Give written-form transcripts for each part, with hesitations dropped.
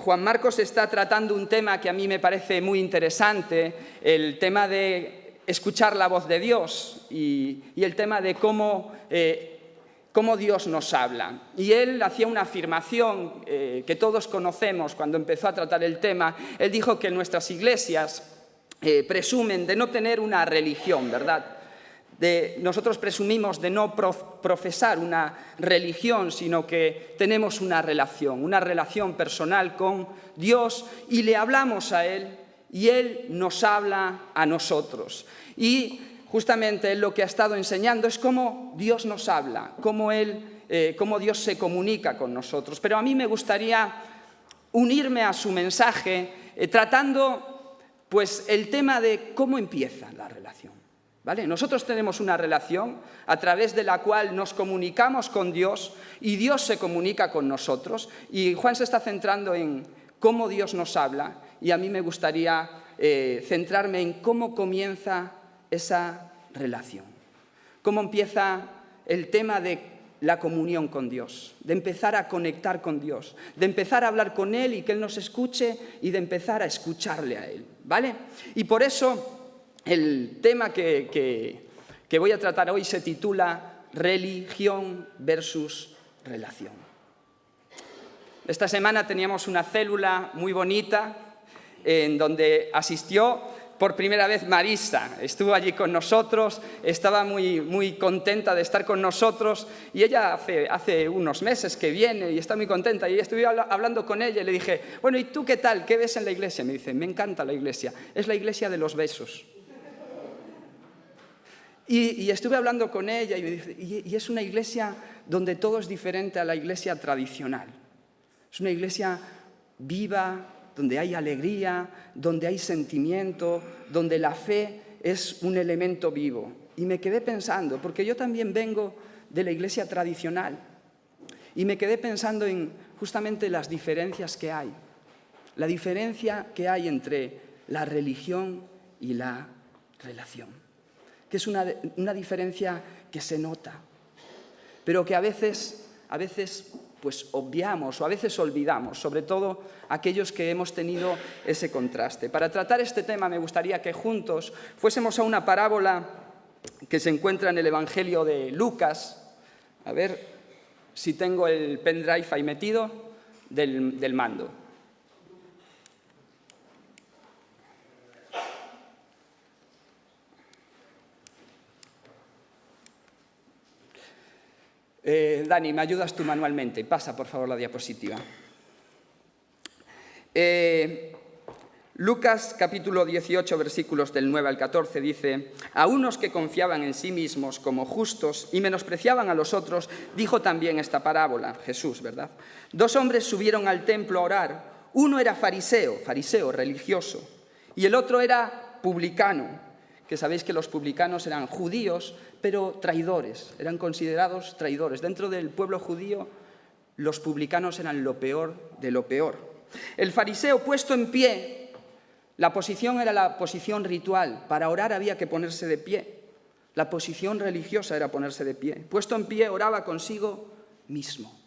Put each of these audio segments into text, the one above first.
Juan Marcos está tratando un tema que a mí me parece muy interesante, el tema de escuchar la voz de Dios y el tema de cómo Dios nos habla. Y él hacía una afirmación que todos conocemos cuando empezó a tratar el tema. Él dijo que nuestras iglesias presumen de no tener una religión, ¿verdad? Nosotros presumimos de no profesar una religión, sino que tenemos una relación personal con Dios y le hablamos a Él y Él nos habla a nosotros. Y justamente Él lo que ha estado enseñando es cómo Dios nos habla, cómo Dios se comunica con nosotros. Pero a mí me gustaría unirme a su mensaje tratando pues, el tema de cómo empieza la relación. ¿Vale? Nosotros tenemos una relación a través de la cual nos comunicamos con Dios y Dios se comunica con nosotros. Y Juan se está centrando en cómo Dios nos habla y a mí me gustaría centrarme en cómo comienza esa relación. Cómo empieza el tema de la comunión con Dios, de empezar a conectar con Dios, de empezar a hablar con Él y que Él nos escuche y de empezar a escucharle a Él. ¿Vale? Y por eso el tema que voy a tratar hoy se titula Religión versus Relación. Esta semana teníamos una célula muy bonita en donde asistió por primera vez Marisa. Estuvo allí con nosotros, estaba muy contenta de estar con nosotros y ella hace unos meses que viene y está muy contenta. Y estuve hablando con ella y le dije, bueno, ¿y tú qué tal? ¿Qué ves en la iglesia? Me dice, me encanta la iglesia, es la iglesia de los besos. Y estuve hablando con ella y me dice, y es una iglesia donde todo es diferente a la iglesia tradicional. Es una iglesia viva, donde hay alegría, donde hay sentimiento, donde la fe es un elemento vivo. Y me quedé pensando, porque yo también vengo de la iglesia tradicional, y me quedé pensando en justamente las diferencias que hay. La diferencia que hay entre la religión y la relación. Que es una diferencia que se nota, pero que a veces pues obviamos o a veces olvidamos, sobre todo aquellos que hemos tenido ese contraste. Para tratar este tema me gustaría que juntos fuésemos a una parábola que se encuentra en el Evangelio de Lucas. A ver si tengo el pendrive ahí metido del mando. Dani, ¿me ayudas tú manualmente? Pasa, por favor, la diapositiva. Lucas, capítulo 18, versículos del 9 al 14, dice: a unos que confiaban en sí mismos como justos y menospreciaban a los otros, dijo también esta parábola, Jesús, ¿verdad? 2 hombres subieron al templo a orar. Uno era fariseo, religioso, y el otro era publicano, que sabéis que los publicanos eran judíos, pero traidores, eran considerados traidores. Dentro del pueblo judío, los publicanos eran lo peor de lo peor. El fariseo puesto en pie, la posición era la posición ritual, para orar había que ponerse de pie. La posición religiosa era ponerse de pie. Puesto en pie, oraba consigo mismo.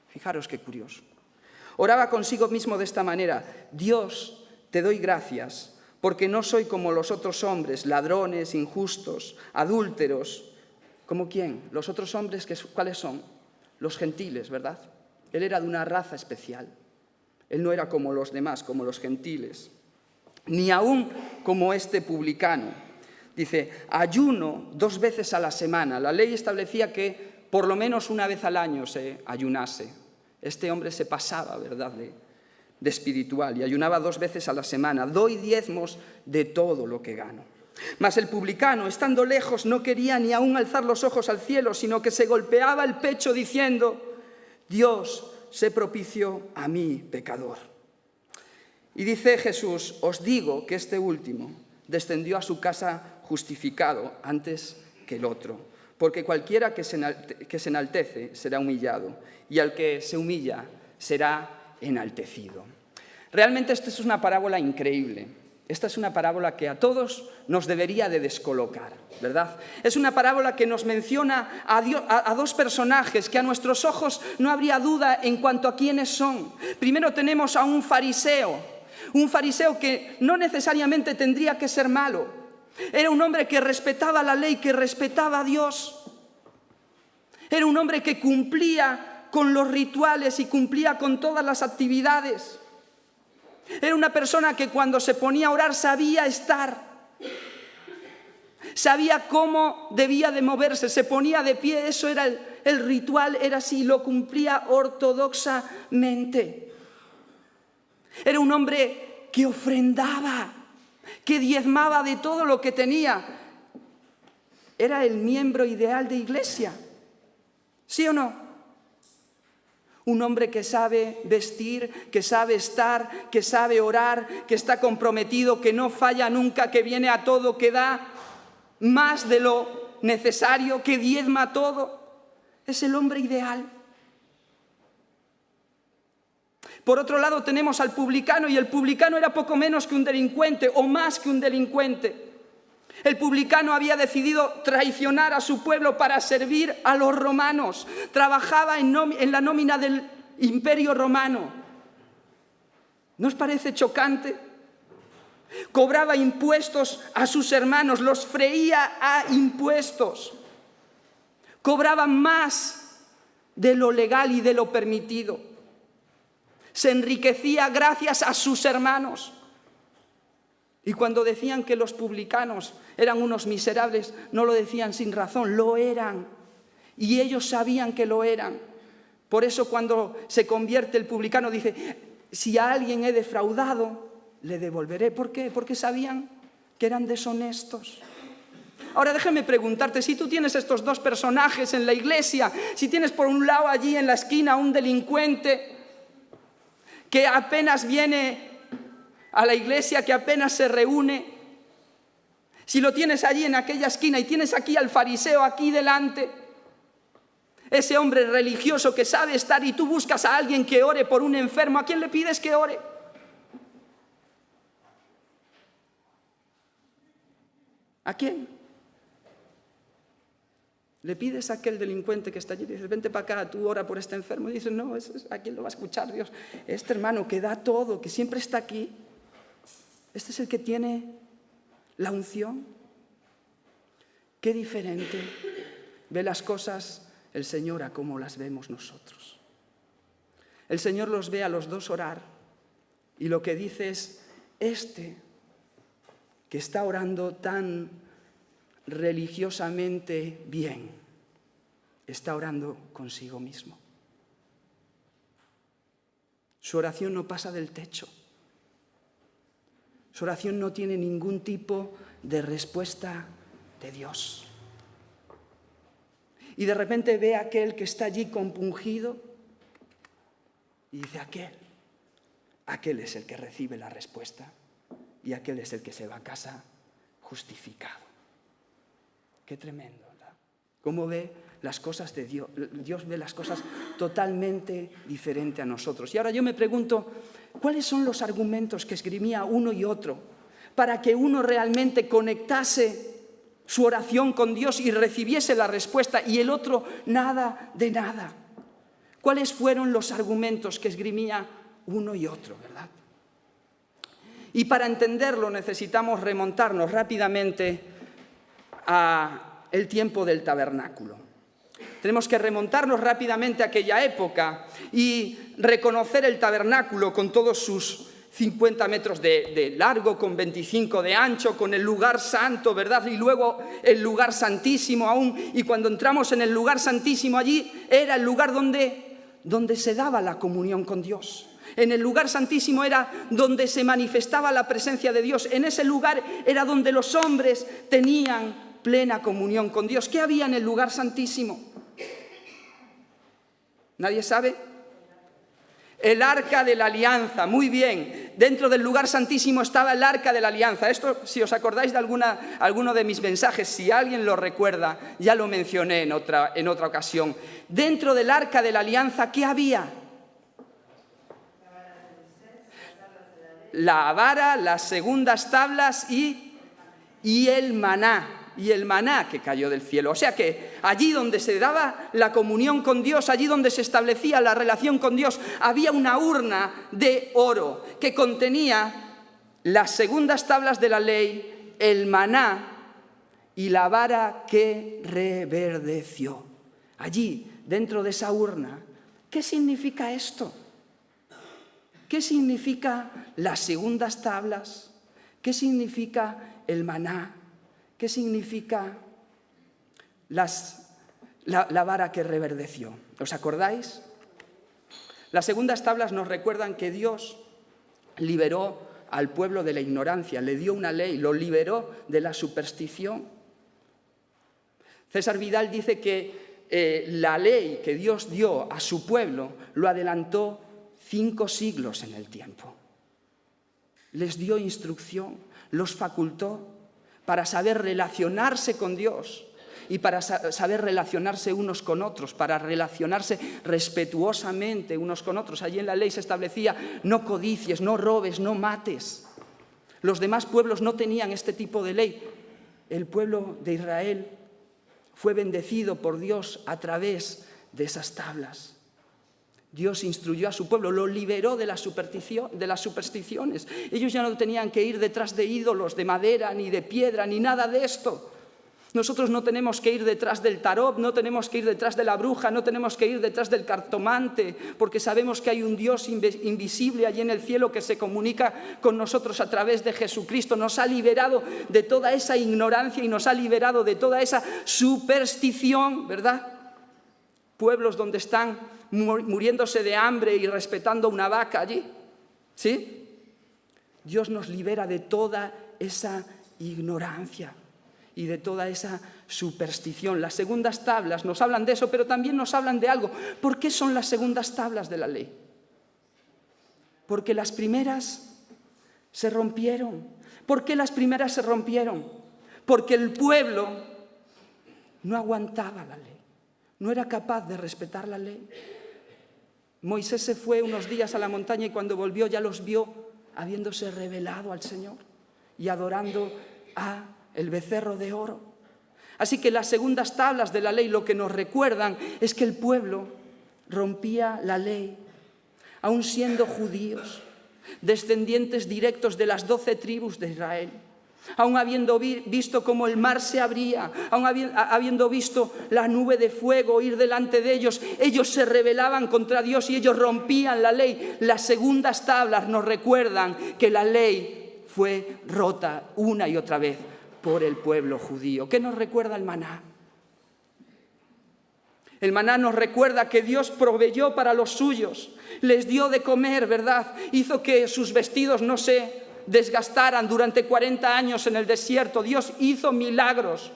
Fijaros qué curioso. Oraba consigo mismo de esta manera: Dios, te doy gracias, porque no soy como los otros hombres, ladrones, injustos, adúlteros. ¿Como quién? Los otros hombres, ¿cuáles son? Los gentiles, ¿verdad? Él era de una raza especial. Él no era como los demás, como los gentiles. Ni aún como este publicano. Dice, ayuno 2 veces a la semana. La ley establecía que por lo menos una vez al año se ayunase. Este hombre se pasaba, ¿verdad?, de espiritual, y ayunaba 2 veces a la semana. Doy diezmos de todo lo que gano. Mas el publicano, estando lejos, no quería ni aún alzar los ojos al cielo, sino que se golpeaba el pecho diciendo: Dios, sé propicio a mí, pecador. Y dice Jesús: os digo que este último descendió a su casa justificado antes que el otro, porque cualquiera que se enaltece será humillado, y al que se humilla será enaltecido. Realmente esta es una parábola increíble. Esta es una parábola que a todos nos debería de descolocar, ¿verdad? Es una parábola que nos menciona a dos personajes que a nuestros ojos no habría duda en cuanto a quiénes son. Primero tenemos a un fariseo que no necesariamente tendría que ser malo. Era un hombre que respetaba la ley, que respetaba a Dios. Era un hombre que cumplía con los rituales y cumplía con todas las actividades. Era una persona que cuando se ponía a orar sabía estar, sabía cómo debía de moverse, se ponía de pie, eso era el ritual, era así, lo cumplía ortodoxamente. Era un hombre que ofrendaba, que diezmaba de todo lo que tenía. Era el miembro ideal de iglesia, ¿sí o no? Un hombre que sabe vestir, que sabe estar, que sabe orar, que está comprometido, que no falla nunca, que viene a todo, que da más de lo necesario, que diezma todo. Es el hombre ideal. Por otro lado tenemos al publicano, y el publicano era poco menos que un delincuente, o más que un delincuente. El publicano había decidido traicionar a su pueblo para servir a los romanos. Trabajaba en la nómina del Imperio Romano. ¿No os parece chocante? Cobraba impuestos a sus hermanos, los freía a impuestos. Cobraba más de lo legal y de lo permitido. Se enriquecía gracias a sus hermanos. Y cuando decían que los publicanos eran unos miserables, no lo decían sin razón, lo eran. Y ellos sabían que lo eran. Por eso cuando se convierte el publicano dice, si a alguien he defraudado, le devolveré. ¿Por qué? Porque sabían que eran deshonestos. Ahora déjame preguntarte, si tú tienes estos dos personajes en la iglesia, si tienes por un lado allí en la esquina un delincuente que apenas viene a la iglesia, que apenas se reúne, si lo tienes allí en aquella esquina y tienes aquí al fariseo aquí delante, ese hombre religioso que sabe estar, y tú buscas a alguien que ore por un enfermo, ¿a quién le pides que ore? ¿A quién? Le pides a aquel delincuente que está allí, dices, vente para acá, tú ora por este enfermo, y dices, no, ¿a quién lo va a escuchar Dios? Este hermano que da todo, que siempre está aquí, este es el que tiene la unción. Qué diferente ve las cosas el Señor a cómo las vemos nosotros. El Señor los ve a los dos orar, y lo que dice es, este que está orando tan religiosamente bien, está orando consigo mismo. Su oración no pasa del techo. Su oración no tiene ningún tipo de respuesta de Dios. Y de repente ve a aquel que está allí compungido y dice, aquel es el que recibe la respuesta, y aquel es el que se va a casa justificado. Qué tremendo, ¿verdad? Cómo ve las cosas de Dios. Dios ve las cosas totalmente diferente a nosotros. Y ahora yo me pregunto, ¿cuáles son los argumentos que esgrimía uno y otro para que uno realmente conectase su oración con Dios y recibiese la respuesta, y el otro nada de nada? ¿Cuáles fueron los argumentos que esgrimía uno y otro, verdad? Y para entenderlo necesitamos remontarnos rápidamente al tiempo del tabernáculo. Tenemos que remontarnos rápidamente a aquella época y reconocer el tabernáculo con todos sus 50 metros de largo, con 25 de ancho, con el lugar santo, ¿verdad? Y luego el lugar santísimo aún. Y cuando entramos en el lugar santísimo, allí era el lugar donde se daba la comunión con Dios. En el lugar santísimo era donde se manifestaba la presencia de Dios. En ese lugar era donde los hombres tenían plena comunión con Dios. ¿Qué había en el lugar santísimo? ¿Nadie sabe? El arca de la alianza, muy bien. Dentro del lugar santísimo estaba el arca de la alianza. Esto, si os acordáis de alguno de mis mensajes, si alguien lo recuerda, ya lo mencioné en otra ocasión. Dentro del arca de la alianza, ¿qué había? la vara, las segundas tablas y el maná. Y el maná que cayó del cielo. O sea que allí donde se daba la comunión con Dios, allí donde se establecía la relación con Dios, había una urna de oro que contenía las segundas tablas de la ley, el maná y la vara que reverdeció. Allí, dentro de esa urna, ¿qué significa esto? ¿Qué significa las segundas tablas? ¿Qué significa el maná? ¿Qué significa la vara que reverdeció? ¿Os acordáis? Las segundas tablas nos recuerdan que Dios liberó al pueblo de la ignorancia, le dio una ley, lo liberó de la superstición. César Vidal dice que la ley que Dios dio a su pueblo lo adelantó 5 siglos en el tiempo. Les dio instrucción, los facultó para saber relacionarse con Dios y para saber relacionarse unos con otros, para relacionarse respetuosamente unos con otros. Allí en la ley se establecía: no codicies, no robes, no mates. Los demás pueblos no tenían este tipo de ley. El pueblo de Israel fue bendecido por Dios a través de esas tablas. Dios instruyó a su pueblo, lo liberó de las supersticiones. Ellos ya no tenían que ir detrás de ídolos de madera, ni de piedra, ni nada de esto. Nosotros no tenemos que ir detrás del tarot, no tenemos que ir detrás de la bruja, no tenemos que ir detrás del cartomante, porque sabemos que hay un Dios invisible allí en el cielo que se comunica con nosotros a través de Jesucristo. Nos ha liberado de toda esa ignorancia y nos ha liberado de toda esa superstición, ¿verdad? Pueblos donde están muriéndose de hambre y respetando una vaca allí, ¿sí? Dios nos libera de toda esa ignorancia y de toda esa superstición. Las segundas tablas nos hablan de eso, pero también nos hablan de algo. ¿Por qué son las segundas tablas de la ley? Porque las primeras se rompieron. ¿Por qué las primeras se rompieron? Porque el pueblo no aguantaba la ley. No era capaz de respetar la ley. Moisés se fue unos días a la montaña y cuando volvió ya los vio habiéndose rebelado al Señor y adorando a el becerro de oro. Así que las segundas tablas de la ley lo que nos recuerdan es que el pueblo rompía la ley, aun siendo judíos, descendientes directos de las 12 tribus de Israel. Aun habiendo visto cómo el mar se abría, aun habiendo visto la nube de fuego ir delante de ellos, ellos se rebelaban contra Dios y ellos rompían la ley. Las segundas tablas nos recuerdan que la ley fue rota una y otra vez por el pueblo judío. ¿Qué nos recuerda el maná? El maná nos recuerda que Dios proveyó para los suyos, les dio de comer, ¿verdad? Hizo que sus vestidos no se desgastaran durante 40 años en el desierto. Dios hizo milagros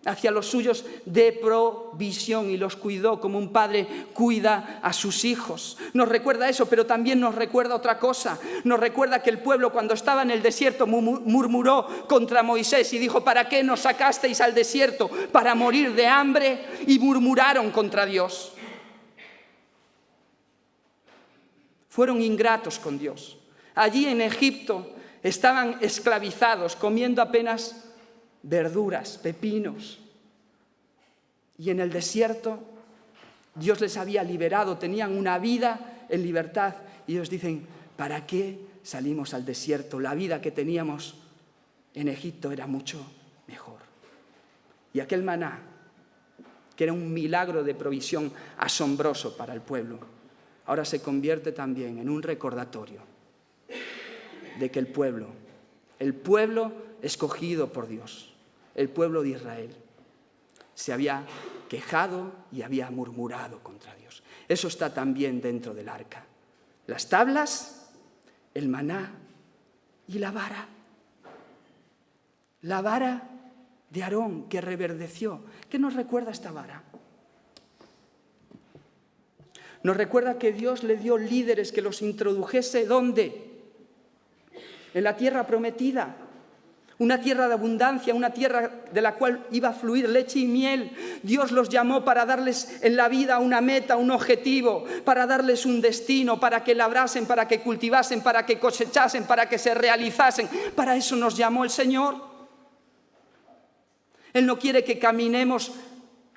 hacia los suyos de provisión y los cuidó como un padre cuida a sus hijos. Nos recuerda eso, pero también nos recuerda otra cosa. Nos recuerda que el pueblo cuando estaba en el desierto murmuró contra Moisés y dijo: ¿para qué nos sacasteis al desierto? ¿Para morir de hambre? Y murmuraron contra Dios. Fueron ingratos con Dios. Allí en Egipto estaban esclavizados, comiendo apenas verduras, pepinos. Y en el desierto Dios les había liberado, tenían una vida en libertad. Y ellos dicen: ¿para qué salimos al desierto? La vida que teníamos en Egipto era mucho mejor. Y aquel maná, que era un milagro de provisión asombroso para el pueblo, ahora se convierte también en un recordatorio de que el pueblo escogido por Dios, el pueblo de Israel, se había quejado y había murmurado contra Dios. Eso está también dentro del arca. Las tablas, el maná y la vara. La vara de Aarón que reverdeció. ¿Qué nos recuerda esta vara? Nos recuerda que Dios le dio líderes que los introdujese, ¿dónde? En la tierra prometida. una tierra de abundancia, una tierra de la cual iba a fluir leche y miel. Dios los llamó para darles en la vida una meta, un objetivo, para darles un destino, para que labrasen, para que cultivasen, para que cosechasen, para que se realizasen. Para eso nos llamó el Señor. Él no quiere que caminemos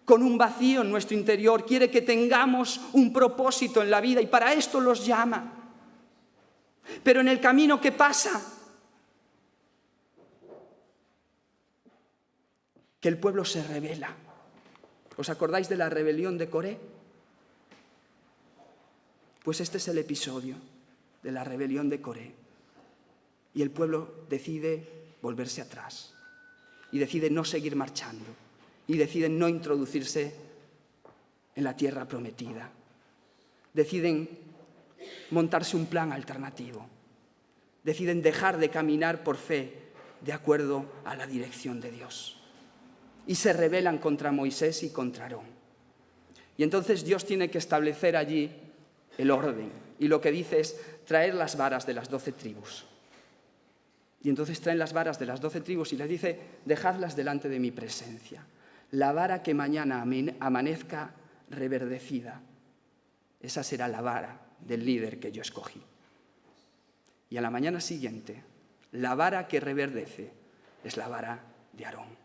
con un vacío en nuestro interior, quiere que tengamos un propósito en la vida y para esto los llama. Pero en el camino, ¿qué pasa? Que el pueblo se rebela. ¿Os acordáis de la rebelión de Coré? Pues este es el episodio de la rebelión de Coré. Y el pueblo decide volverse atrás. Y decide no seguir marchando. Y decide no introducirse en la tierra prometida. Deciden montarse un plan alternativo. Deciden dejar de caminar por fe de acuerdo a la dirección de Dios. Y se rebelan contra Moisés y contra Aarón. Y entonces Dios tiene que establecer allí el orden. Y lo que dice es traer las varas de las 12 tribus. Y entonces traen las varas de las 12 tribus y les dice, dejadlas delante de mi presencia. La vara que mañana amanezca reverdecida, esa será la vara del líder que yo escogí. Y a la mañana siguiente, la vara que reverdece es la vara de Aarón.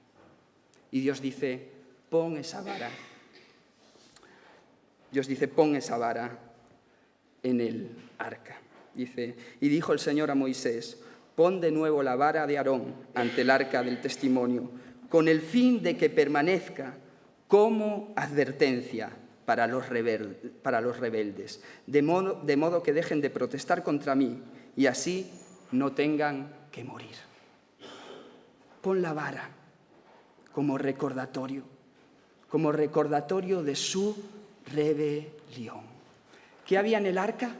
Y Dios dice, pon esa vara. Dios dice, pon esa vara en el arca. Dice, y dijo el Señor a Moisés, pon de nuevo la vara de Aarón ante el arca del testimonio, con el fin de que permanezca como advertencia para los rebeldes, de modo que dejen de protestar contra mí y así no tengan que morir. Pon la vara como recordatorio de su rebelión. ¿Qué había en el arca?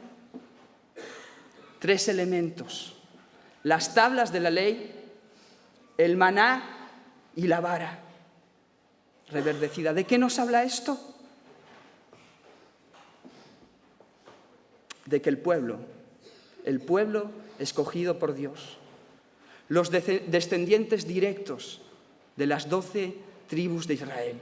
3 elementos: las tablas de la ley, el maná y la vara reverdecida. ¿De qué nos habla esto? De que el pueblo escogido por Dios, los descendientes directos de las 12 tribus de Israel,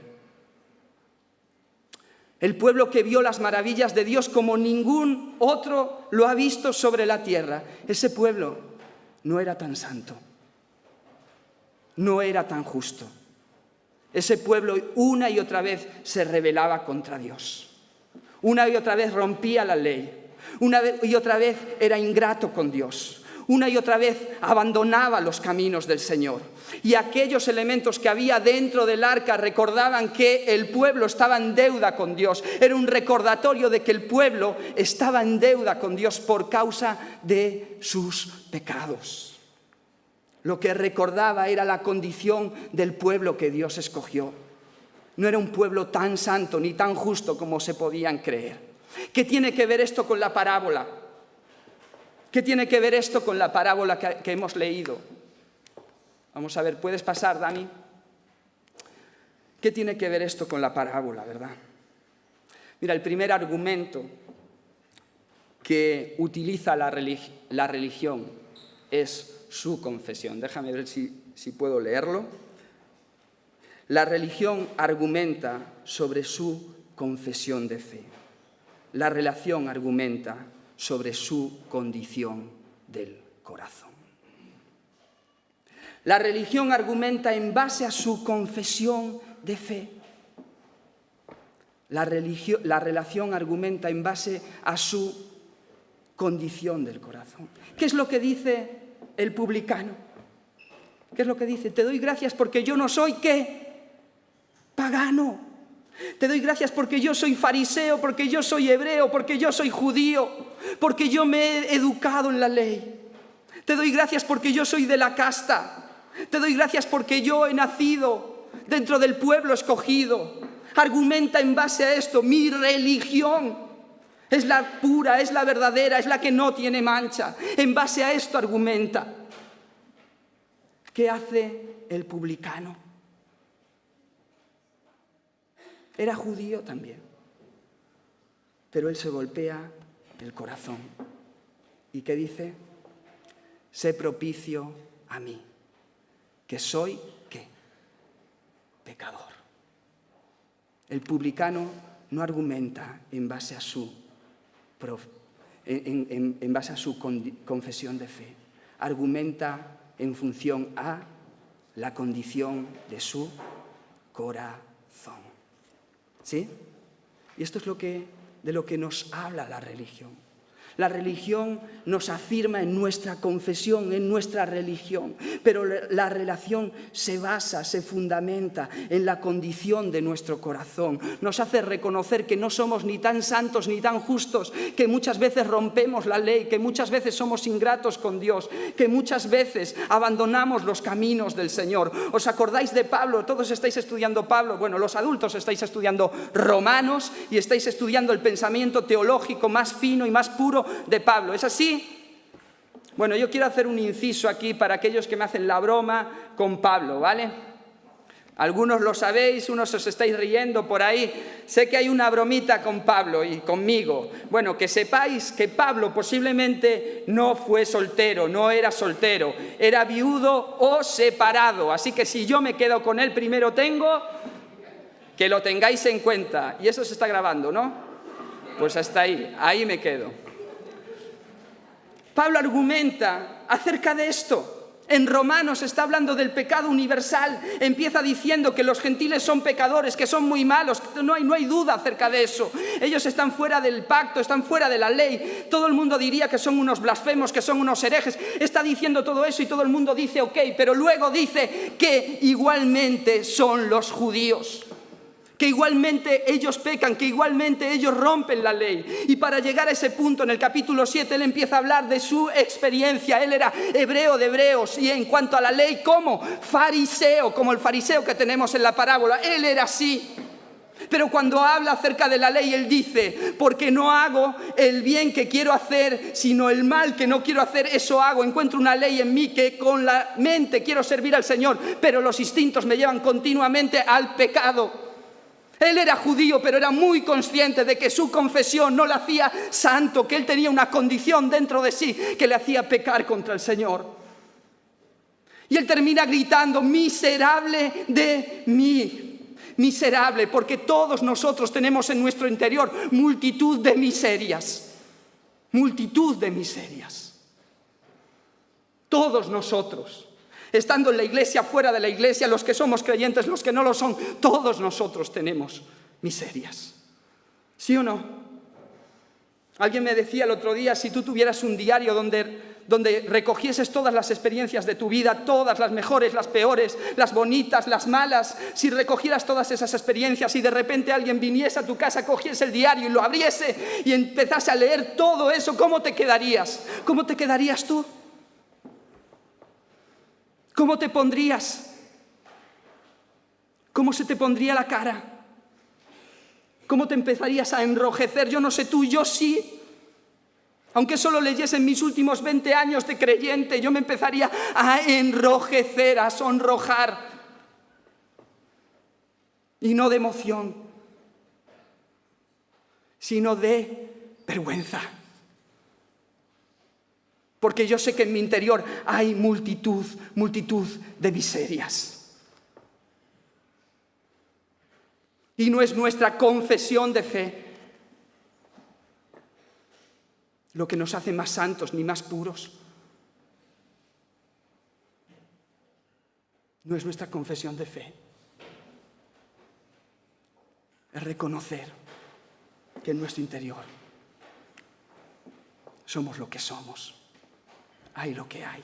el pueblo que vio las maravillas de Dios como ningún otro lo ha visto sobre la tierra, ese pueblo no era tan santo, no era tan justo. Ese pueblo una y otra vez se rebelaba contra Dios. Una y otra vez rompía la ley. Una y otra vez era ingrato con Dios. Una y otra vez abandonaba los caminos del Señor. Y aquellos elementos que había dentro del arca recordaban que el pueblo estaba en deuda con Dios. Era un recordatorio de que el pueblo estaba en deuda con Dios por causa de sus pecados. Lo que recordaba era la condición del pueblo que Dios escogió. No era un pueblo tan santo ni tan justo como se podían creer. ¿Qué tiene que ver esto con la parábola? ¿Qué tiene que ver esto con la parábola que hemos leído? Vamos a ver, ¿puedes pasar, Dani? ¿Qué tiene que ver esto con la parábola, verdad? Mira, el primer argumento que utiliza la religión es su confesión. Déjame ver si puedo leerlo. La religión argumenta sobre su confesión de fe. La relación argumenta sobre su condición del corazón. La religión argumenta en base a su confesión de fe. La relación argumenta en base a su condición del corazón. ¿Qué es lo que dice el publicano? ¿Qué es lo que dice? Te doy gracias porque yo no soy, ¿qué? Pagano. Te doy gracias porque yo soy fariseo, porque yo soy hebreo, porque yo soy judío, porque yo me he educado en la ley. Te doy gracias porque yo soy de la casta. Te doy gracias porque yo he nacido dentro del pueblo escogido. Argumenta en base a esto. Mi religión es la pura, es la verdadera, es la que no tiene mancha. En base a esto argumenta. ¿Qué hace el publicano? Era judío también, pero él se golpea el corazón. ¿Y qué dice? Sé propicio a mí, que soy, ¿qué? Pecador. El publicano no argumenta en base a su confesión de fe. Argumenta en función a la condición de su corazón. ¿Sí? Y esto es de lo que nos habla la religión. La religión nos afirma en nuestra confesión, en nuestra religión, pero la relación se basa, se fundamenta en la condición de nuestro corazón. Nos hace reconocer que no somos ni tan santos ni tan justos, que muchas veces rompemos la ley, que muchas veces somos ingratos con Dios, que muchas veces abandonamos los caminos del Señor. ¿Os acordáis de Pablo? Todos estáis estudiando Pablo. Bueno, los adultos estáis estudiando Romanos y estáis estudiando el pensamiento teológico más fino y más puro de Pablo. ¿Es así? Bueno, yo quiero hacer un inciso aquí para aquellos que me hacen la broma con Pablo, ¿vale? Algunos lo sabéis, unos os estáis riendo por ahí. Sé que hay una bromita con Pablo y conmigo. Bueno, que sepáis que Pablo posiblemente no fue soltero, no era soltero, era viudo o separado. Así que si yo me quedo con él, primero tengo que lo tengáis en cuenta. Y eso se está grabando, ¿no? Pues hasta ahí me quedo. Pablo argumenta acerca de esto. En Romanos está hablando del pecado universal. Empieza diciendo que los gentiles son pecadores, que son muy malos. No hay duda acerca de eso. Ellos están fuera del pacto, están fuera de la ley. Todo el mundo diría que son unos blasfemos, que son unos herejes. Está diciendo todo eso y todo el mundo dice ok, pero luego dice que igualmente son los judíos, que igualmente ellos pecan, que igualmente ellos rompen la ley. Y para llegar a ese punto, en el capítulo 7, él empieza a hablar de su experiencia. Él era hebreo de hebreos y en cuanto a la ley, como fariseo, como el fariseo que tenemos en la parábola. Él era así. Pero cuando habla acerca de la ley, él dice, porque no hago el bien que quiero hacer, sino el mal que no quiero hacer, eso hago. Encuentro una ley en mí que con la mente quiero servir al Señor, pero los instintos me llevan continuamente al pecado. Él era judío, pero era muy consciente de que su confesión no le hacía santo, que él tenía una condición dentro de sí que le hacía pecar contra el Señor. Y él termina gritando, miserable de mí, miserable, porque todos nosotros tenemos en nuestro interior multitud de miserias, multitud de miserias. Todos nosotros. Estando en la iglesia, fuera de la iglesia, los que somos creyentes, los que no lo son, todos nosotros tenemos miserias. ¿Sí o no? Alguien me decía el otro día, si tú tuvieras un diario donde recogieses todas las experiencias de tu vida, todas, las mejores, las peores, las bonitas, las malas, si recogieras todas esas experiencias y de repente alguien viniese a tu casa, cogiese el diario y lo abriese y empezase a leer todo eso, ¿cómo te quedarías? ¿Cómo te quedarías tú? ¿Cómo te pondrías? ¿Cómo se te pondría la cara? ¿Cómo te empezarías a enrojecer? Yo no sé tú, yo sí. Aunque solo leyese en mis últimos 20 años de creyente, yo me empezaría a enrojecer, a sonrojar. Y no de emoción, sino de vergüenza. Porque yo sé que en mi interior hay multitud de miserias. Y no es nuestra confesión de fe lo que nos hace más santos ni más puros. No es nuestra confesión de fe. Es reconocer que en nuestro interior somos lo que somos. Hay lo que hay.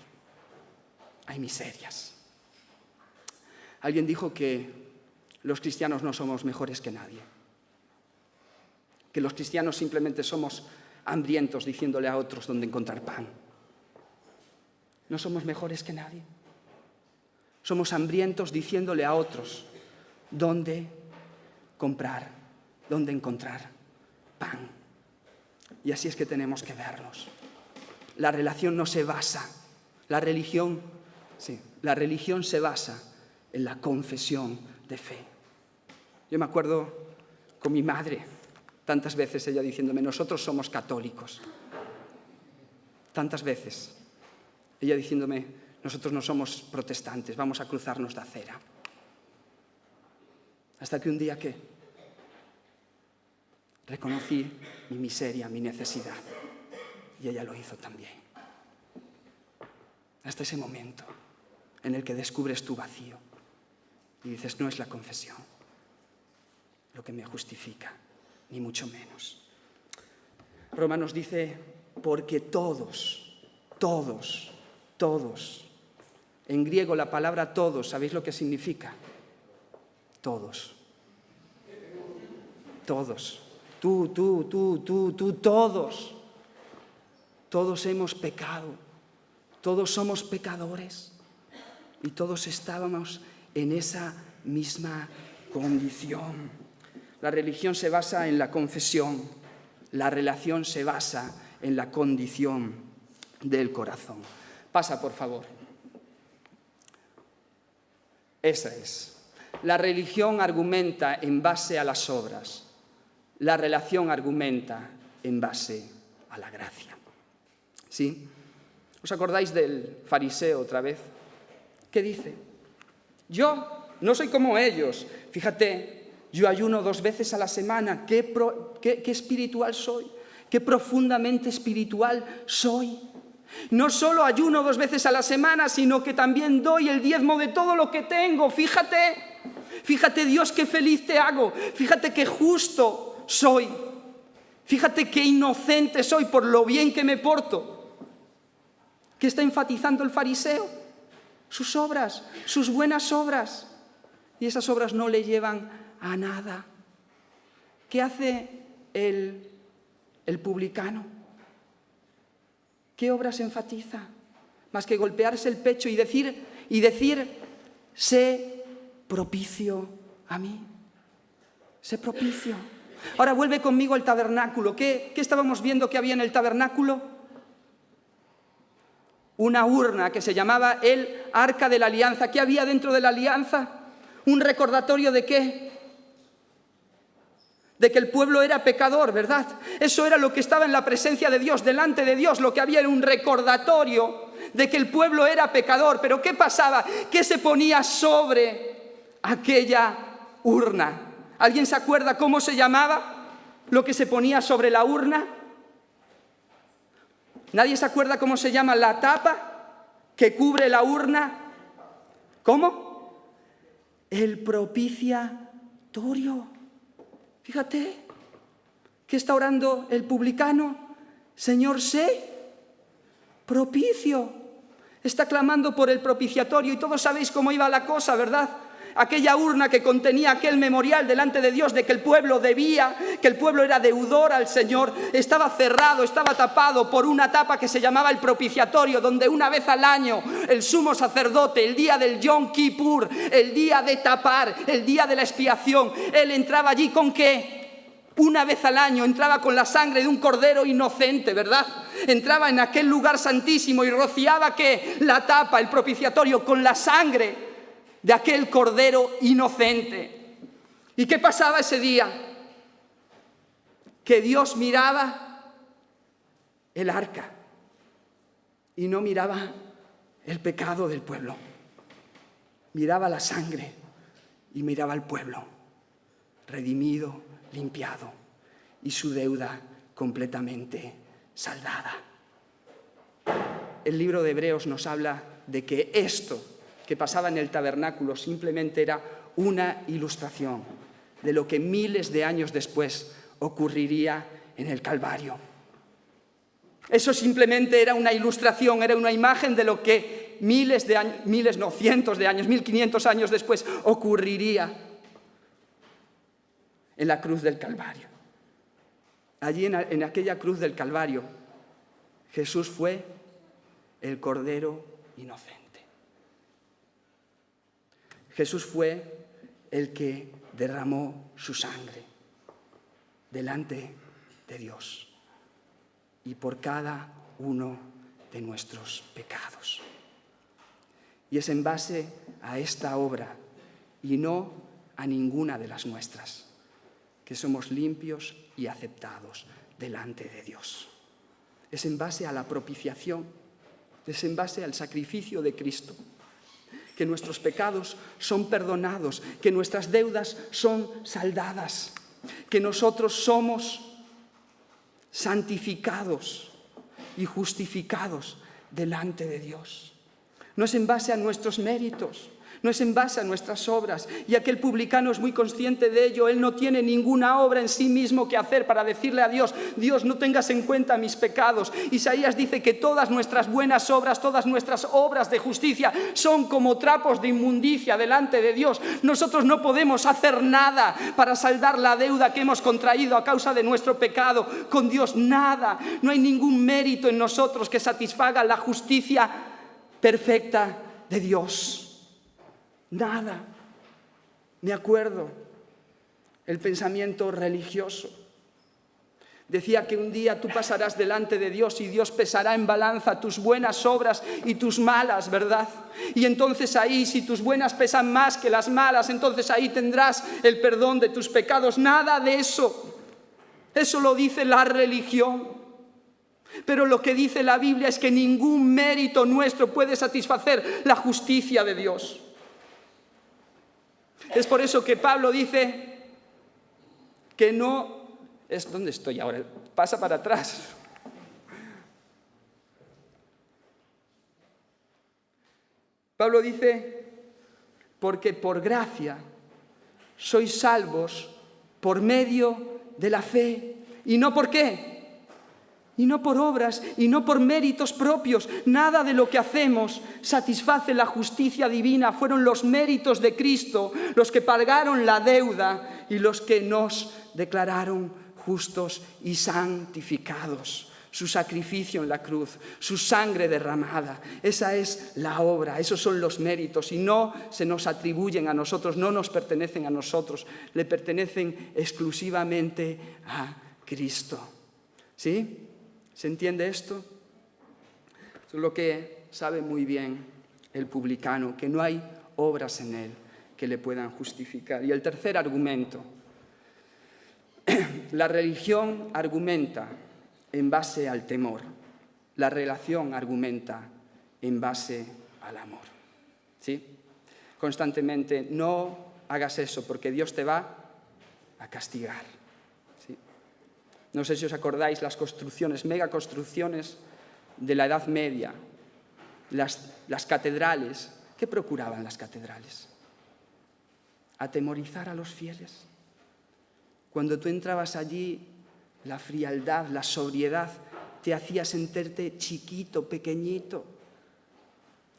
Hay miserias. Alguien dijo que los cristianos no somos mejores que nadie. Que los cristianos simplemente somos hambrientos diciéndole a otros dónde encontrar pan. No somos mejores que nadie. Somos hambrientos diciéndole a otros dónde comprar, dónde encontrar pan. Y así es que tenemos que vernos. La relación no se basa, la religión se basa en la confesión de fe. Yo me acuerdo con mi madre, tantas veces ella diciéndome, nosotros somos católicos. Tantas veces ella diciéndome, nosotros no somos protestantes, vamos a cruzarnos de acera. Hasta que un día, ¿qué? Reconocí mi miseria, mi necesidad, y ella lo hizo también. Hasta ese momento en el que descubres tu vacío y dices, no es la confesión lo que me justifica, ni mucho menos. Romanos dice, porque todos, en griego la palabra todos, ¿sabéis lo que significa? Todos. Tú, todos. Todos hemos pecado. Todos somos pecadores. Y todos estábamos en esa misma condición. La religión se basa en la confesión. La relación se basa en la condición del corazón. Pasa, por favor. Esa es. La religión argumenta en base a las obras. La relación argumenta en base a la gracia. ¿Sí? ¿Os acordáis del fariseo otra vez? ¿Qué dice? Yo no soy como ellos. Fíjate, yo ayuno 2 veces a la semana. ¿Qué espiritual soy? ¿Qué profundamente espiritual soy? No solo ayuno 2 veces a la semana, sino que también doy el diezmo de todo lo que tengo. Fíjate Dios, qué feliz te hago. Fíjate qué justo soy. Fíjate qué inocente soy por lo bien que me porto. ¿Qué está enfatizando el fariseo? Sus obras, sus buenas obras. Y esas obras no le llevan a nada. ¿Qué hace el publicano? ¿Qué obras enfatiza? Más que golpearse el pecho y decir, sé propicio a mí. Sé propicio. Ahora vuelve conmigo al tabernáculo. ¿Qué estábamos viendo que había en el tabernáculo? Una urna que se llamaba el Arca de la Alianza. ¿Qué había dentro de la alianza? Un recordatorio ¿de qué? De que el pueblo era pecador, ¿verdad? Eso era lo que estaba en la presencia de Dios, delante de Dios. Lo que había era un recordatorio de que el pueblo era pecador. Pero ¿qué pasaba? ¿Qué se ponía sobre aquella urna? ¿Alguien se acuerda cómo se llamaba lo que se ponía sobre la urna? ¿Nadie se acuerda cómo se llama la tapa que cubre la urna? ¿Cómo? El propiciatorio. Fíjate, ¿qué está orando el publicano? Señor, sé propicio. Está clamando por el propiciatorio y todos sabéis cómo iba la cosa, ¿verdad? Aquella urna que contenía aquel memorial delante de Dios de que el pueblo debía, que el pueblo era deudor al Señor, estaba cerrado, estaba tapado por una tapa que se llamaba el propiciatorio, donde una vez al año el sumo sacerdote, el día del Yom Kippur, el día de tapar, el día de la expiación, él entraba allí ¿con qué? Una vez al año entraba con la sangre de un cordero inocente, ¿verdad? Entraba en aquel lugar santísimo y rociaba ¿qué? La tapa, el propiciatorio, con la sangre de aquel cordero inocente. ¿Y qué pasaba ese día? Que Dios miraba el arca y no miraba el pecado del pueblo. Miraba la sangre y miraba al pueblo, redimido, limpiado y su deuda completamente saldada. El libro de Hebreos nos habla de que esto que pasaba en el tabernáculo simplemente era una ilustración de lo que miles de años después ocurriría en el Calvario. Eso simplemente era una ilustración, era una imagen de lo que cientos de años, 1500 años después ocurriría en la cruz del Calvario. Allí en aquella cruz del Calvario, Jesús fue el Cordero inocente. Jesús fue el que derramó su sangre delante de Dios y por cada uno de nuestros pecados. Y es en base a esta obra y no a ninguna de las nuestras que somos limpios y aceptados delante de Dios. Es en base a la propiciación Es en base al sacrificio de Cristo, que nuestros pecados son perdonados, que nuestras deudas son saldadas, que nosotros somos santificados y justificados delante de Dios. No es en base a nuestros méritos, no es en base a nuestras obras. Y aquel publicano es muy consciente de ello. Él no tiene ninguna obra en sí mismo que hacer para decirle a Dios: Dios, no tengas en cuenta mis pecados. Isaías dice que todas nuestras buenas obras, todas nuestras obras de justicia son como trapos de inmundicia delante de Dios. Nosotros no podemos hacer nada para saldar la deuda que hemos contraído a causa de nuestro pecado con Dios. Nada. No hay ningún mérito en nosotros que satisfaga la justicia perfecta de Dios. Nada. Me acuerdo el pensamiento religioso. Decía que un día tú pasarás delante de Dios y Dios pesará en balanza tus buenas obras y tus malas, ¿verdad? Y entonces ahí, si tus buenas pesan más que las malas, entonces ahí tendrás el perdón de tus pecados. Nada de eso. Eso lo dice la religión. Pero lo que dice la Biblia es que ningún mérito nuestro puede satisfacer la justicia de Dios. Es por eso que Pablo dice que no... ¿Dónde estoy ahora? Pasa para atrás. Pablo dice: porque por gracia sois salvos por medio de la fe. ¿Y no por qué? Y no por obras, y no por méritos propios. Nada de lo que hacemos satisface la justicia divina. Fueron los méritos de Cristo los que pagaron la deuda y los que nos declararon justos y santificados. Su sacrificio en la cruz, su sangre derramada. Esa es la obra, esos son los méritos. Y no se nos atribuyen a nosotros, no nos pertenecen a nosotros. Le pertenecen exclusivamente a Cristo. ¿Sí? ¿Se entiende esto? Eso es lo que sabe muy bien el publicano, que no hay obras en él que le puedan justificar. Y el tercer argumento: la religión argumenta en base al temor, la relación argumenta en base al amor. ¿Sí? Constantemente: no hagas eso porque Dios te va a castigar. No sé si os acordáis las construcciones, megaconstrucciones de la Edad Media, las catedrales. ¿Qué procuraban las catedrales? Atemorizar a los fieles. Cuando tú entrabas allí, la frialdad, la sobriedad te hacía sentirte chiquito, pequeñito.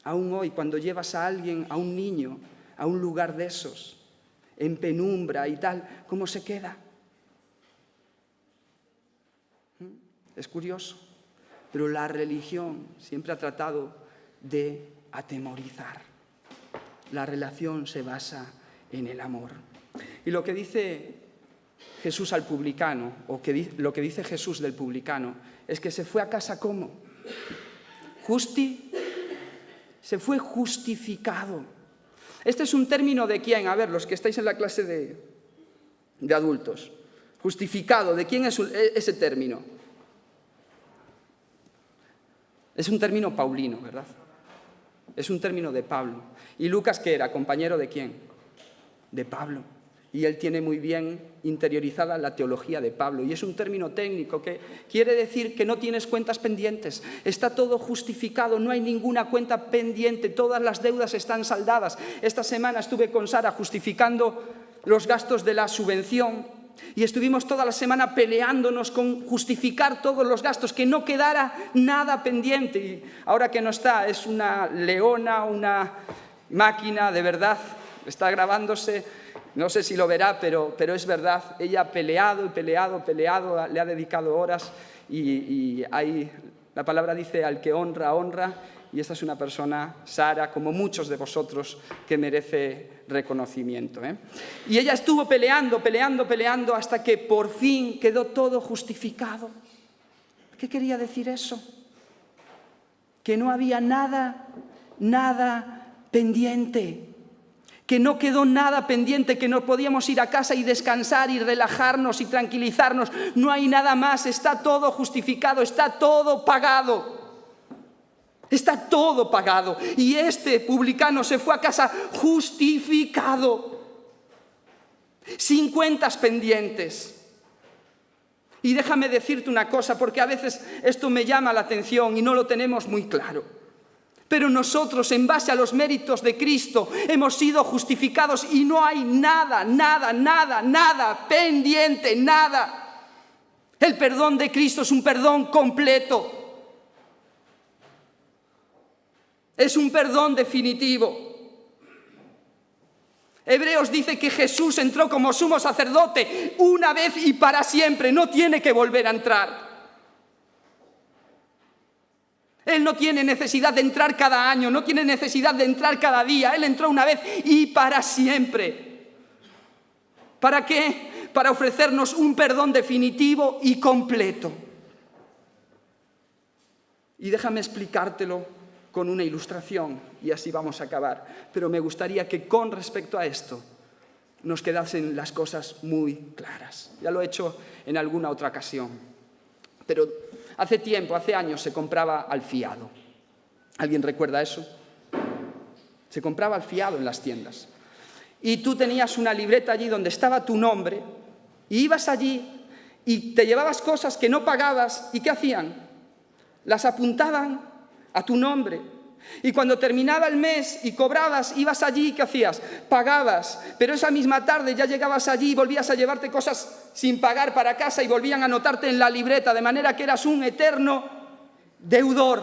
Aún hoy, cuando llevas a alguien, a un niño, a un lugar de esos, en penumbra y tal, ¿cómo se queda? Es curioso, pero la religión siempre ha tratado de atemorizar. La relación se basa en el amor. Y lo que dice Jesús al publicano, lo que dice Jesús del publicano, es que se fue a casa ¿cómo? Se fue justificado. Este es un término de quién, a ver, los que estáis en la clase de adultos. Justificado, ¿de quién es ese término? Es un término paulino, ¿verdad? Es un término de Pablo. ¿Y Lucas qué era? ¿Compañero de quién? De Pablo. Y él tiene muy bien interiorizada la teología de Pablo. Y es un término técnico que quiere decir que no tienes cuentas pendientes. Está todo justificado, no hay ninguna cuenta pendiente. Todas las deudas están saldadas. Esta semana estuve con Sara justificando los gastos de la subvención. Y estuvimos toda la semana peleándonos con justificar todos los gastos, que no quedara nada pendiente. Y ahora que no está, es una leona, una máquina, de verdad, está grabándose, no sé si lo verá, pero es verdad. Ella ha peleado y peleado, le ha dedicado horas y hay, la palabra dice: al que honra, honra. Y esta es una persona, Sara, como muchos de vosotros, que merece reconocimiento. Y ella estuvo peleando hasta que por fin quedó todo justificado. ¿Qué quería decir eso? Que no había nada pendiente. Que no quedó nada pendiente, que no podíamos ir a casa y descansar y relajarnos y tranquilizarnos. No hay nada más, está todo justificado, está todo pagado. Está todo pagado. Y este publicano se fue a casa justificado, sin cuentas pendientes. Y déjame decirte una cosa, porque a veces esto me llama la atención y no lo tenemos muy claro. Pero nosotros, en base a los méritos de Cristo, hemos sido justificados y no hay nada pendiente, nada. El perdón de Cristo es un perdón completo. Es un perdón definitivo. Hebreos dice que Jesús entró como sumo sacerdote una vez y para siempre. No tiene que volver a entrar. Él no tiene necesidad de entrar cada año, no tiene necesidad de entrar cada día. Él entró una vez y para siempre. ¿Para qué? Para ofrecernos un perdón definitivo y completo. Y déjame explicártelo con una ilustración, y así vamos a acabar. Pero me gustaría que con respecto a esto nos quedasen las cosas muy claras. Ya lo he hecho en alguna otra ocasión. Pero hace tiempo, hace años, se compraba al fiado. ¿Alguien recuerda eso? Se compraba al fiado en las tiendas. Y tú tenías una libreta allí donde estaba tu nombre, y ibas allí y te llevabas cosas que no pagabas, ¿y qué hacían? Las apuntaban a tu nombre. Y cuando terminaba el mes y cobrabas, ibas allí, ¿qué hacías? Pagabas, pero esa misma tarde ya llegabas allí y volvías a llevarte cosas sin pagar para casa y volvían a anotarte en la libreta, de manera que eras un eterno deudor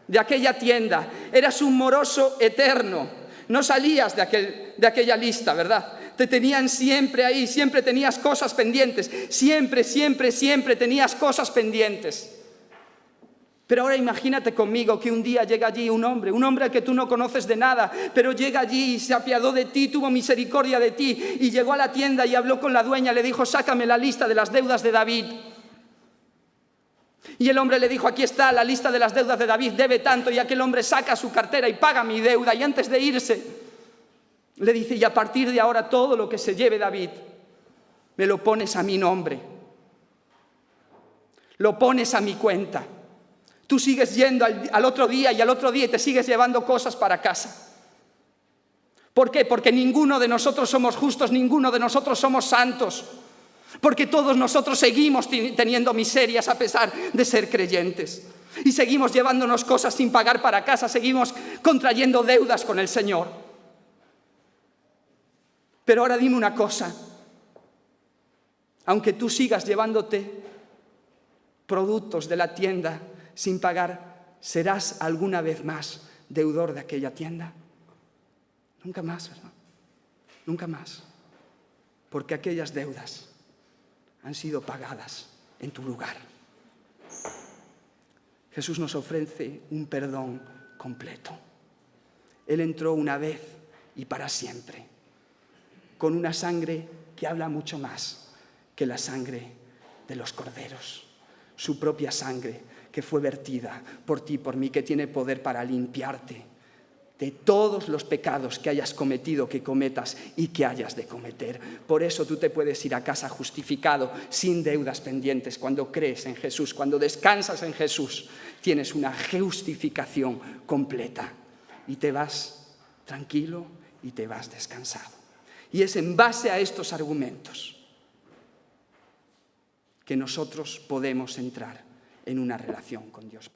de aquella tienda, eras un moroso eterno, no salías de aquella lista, ¿verdad? Te tenían siempre ahí, siempre tenías cosas pendientes, siempre tenías cosas pendientes. Pero ahora imagínate conmigo que un día llega allí un hombre al que tú no conoces de nada, pero llega allí y se apiadó de ti, tuvo misericordia de ti y llegó a la tienda y habló con la dueña, le dijo: sácame la lista de las deudas de David. Y el hombre le dijo: aquí está la lista de las deudas de David, debe tanto. Y aquel hombre saca su cartera y paga mi deuda, y antes de irse le dice: y a partir de ahora todo lo que se lleve David me lo pones a mi nombre, lo pones a mi cuenta. Tú sigues yendo al otro día y al otro día y te sigues llevando cosas para casa. ¿Por qué? Porque ninguno de nosotros somos justos, ninguno de nosotros somos santos. Porque todos nosotros seguimos teniendo miserias a pesar de ser creyentes. Y seguimos llevándonos cosas sin pagar para casa, seguimos contrayendo deudas con el Señor. Pero ahora dime una cosa. Aunque tú sigas llevándote productos de la tienda sin pagar, ¿serás alguna vez más deudor de aquella tienda? Nunca más, ¿verdad? Nunca más. Porque aquellas deudas han sido pagadas en tu lugar. Jesús nos ofrece un perdón completo. Él entró una vez y para siempre, con una sangre que habla mucho más que la sangre de los corderos. Su propia sangre, que fue vertida por ti y por mí, que tiene poder para limpiarte de todos los pecados que hayas cometido, que cometas y que hayas de cometer. Por eso tú te puedes ir a casa justificado, sin deudas pendientes. Cuando crees en Jesús, cuando descansas en Jesús, tienes una justificación completa y te vas tranquilo y te vas descansado. Y es en base a estos argumentos que nosotros podemos entrar en una relación con Dios.